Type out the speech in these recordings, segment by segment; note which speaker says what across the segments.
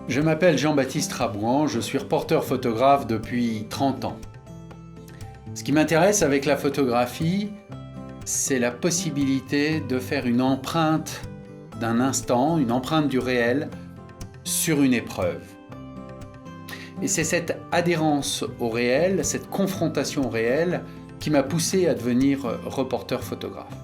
Speaker 1: Je m'appelle Jean-Baptiste Rabouan, je suis reporter photographe depuis 30 ans. Ce qui m'intéresse avec la photographie, c'est la possibilité de faire une empreinte d'un instant, une empreinte du réel sur une épreuve. Et c'est cette adhérence au réel, cette confrontation au réel qui m'a poussé à devenir reporter photographe.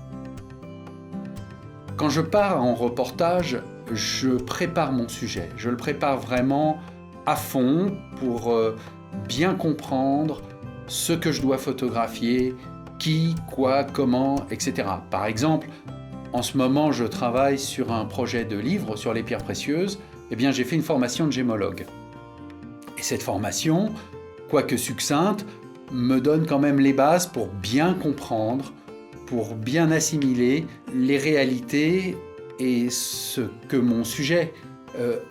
Speaker 1: Quand je pars en reportage, je prépare mon sujet. Je le prépare vraiment à fond pour bien comprendre ce que je dois photographier, qui, quoi, comment, etc. Par exemple, en ce moment, je travaille sur un projet de livre sur les pierres précieuses. Eh bien, j'ai fait une formation de gémologue. Et cette formation, quoique succincte, me donne quand même les bases pour bien comprendre, pour bien assimiler les réalités et ce que mon sujet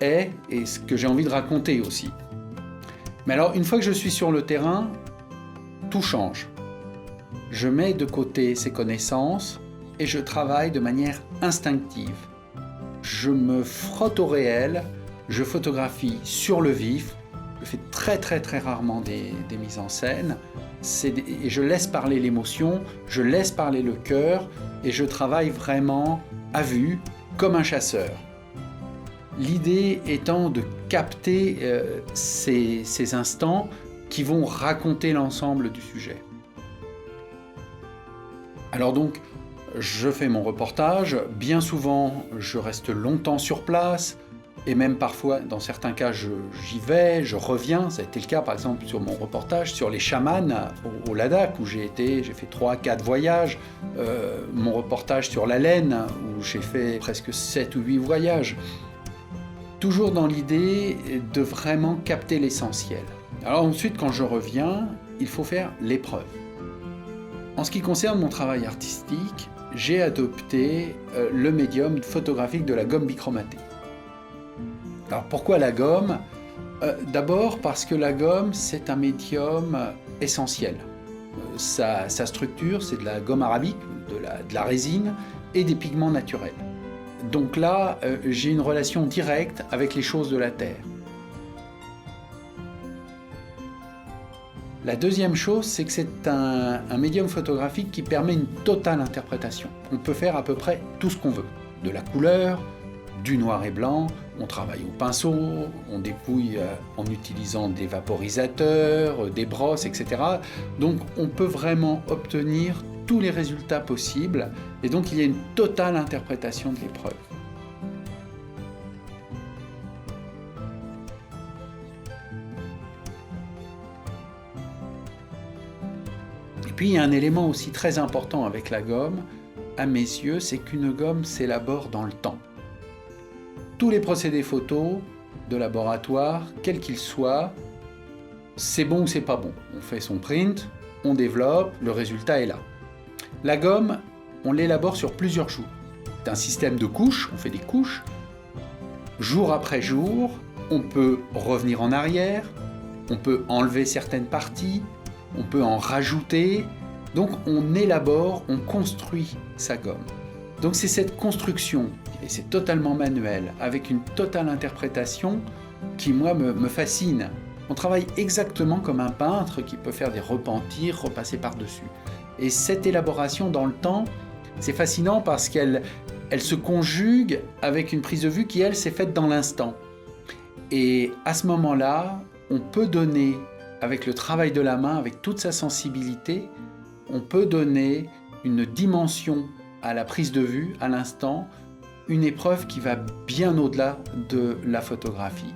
Speaker 1: est et ce que j'ai envie de raconter aussi. Mais alors, une fois que je suis sur le terrain, tout change. Je mets de côté ces connaissances et je travaille de manière instinctive. Je me frotte au réel, je photographie sur le vif, je fais très rarement des mises en scène, et je laisse parler l'émotion, je laisse parler le cœur et je travaille vraiment à vue, comme un chasseur. L'idée étant de capter ces instants qui vont raconter l'ensemble du sujet. Alors donc, je fais mon reportage, bien souvent je reste longtemps sur place, et même parfois, dans certains cas, j'y vais, je reviens. Ça a été le cas, par exemple, sur mon reportage sur les chamans au Ladakh, où j'ai fait 3-4 voyages. Mon reportage sur la laine, où j'ai fait presque 7 ou 8 voyages. Toujours dans l'idée de vraiment capter l'essentiel. Alors ensuite, quand je reviens, il faut faire l'épreuve. En ce qui concerne mon travail artistique, j'ai adopté le médium photographique de la gomme bichromatée. Alors pourquoi la gomme ? D'abord parce que la gomme, c'est un médium essentiel. Sa structure, c'est de la gomme arabique, de la résine et des pigments naturels. Donc là, j'ai une relation directe avec les choses de la terre. La deuxième chose, c'est que c'est un médium photographique qui permet une totale interprétation. On peut faire à peu près tout ce qu'on veut. De la couleur, du noir et blanc, on travaille au pinceau, on dépouille en utilisant des vaporisateurs, des brosses, etc. Donc on peut vraiment obtenir tous les résultats possibles et donc il y a une totale interprétation de l'épreuve. Et puis il y a un élément aussi très important avec la gomme, à mes yeux, c'est qu'une gomme s'élabore dans le temps. Tous les procédés photos de laboratoire, quels qu'ils soient, c'est bon ou c'est pas bon. On fait son print, on développe, le résultat est là. La gomme, on l'élabore sur plusieurs jours. C'est un système de couches, on fait des couches. Jour après jour, on peut revenir en arrière, on peut enlever certaines parties, on peut en rajouter. Donc on élabore, on construit sa gomme. Donc c'est cette construction, et c'est totalement manuel, avec une totale interprétation qui, moi, me fascine. On travaille exactement comme un peintre qui peut faire des repentirs, repasser par-dessus. Et cette élaboration dans le temps, c'est fascinant parce qu'elle se conjugue avec une prise de vue qui, elle, s'est faite dans l'instant. Et à ce moment-là, on peut donner, avec le travail de la main, avec toute sa sensibilité, on peut donner une dimension à la prise de vue, à l'instant, une épreuve qui va bien au-delà de la photographie.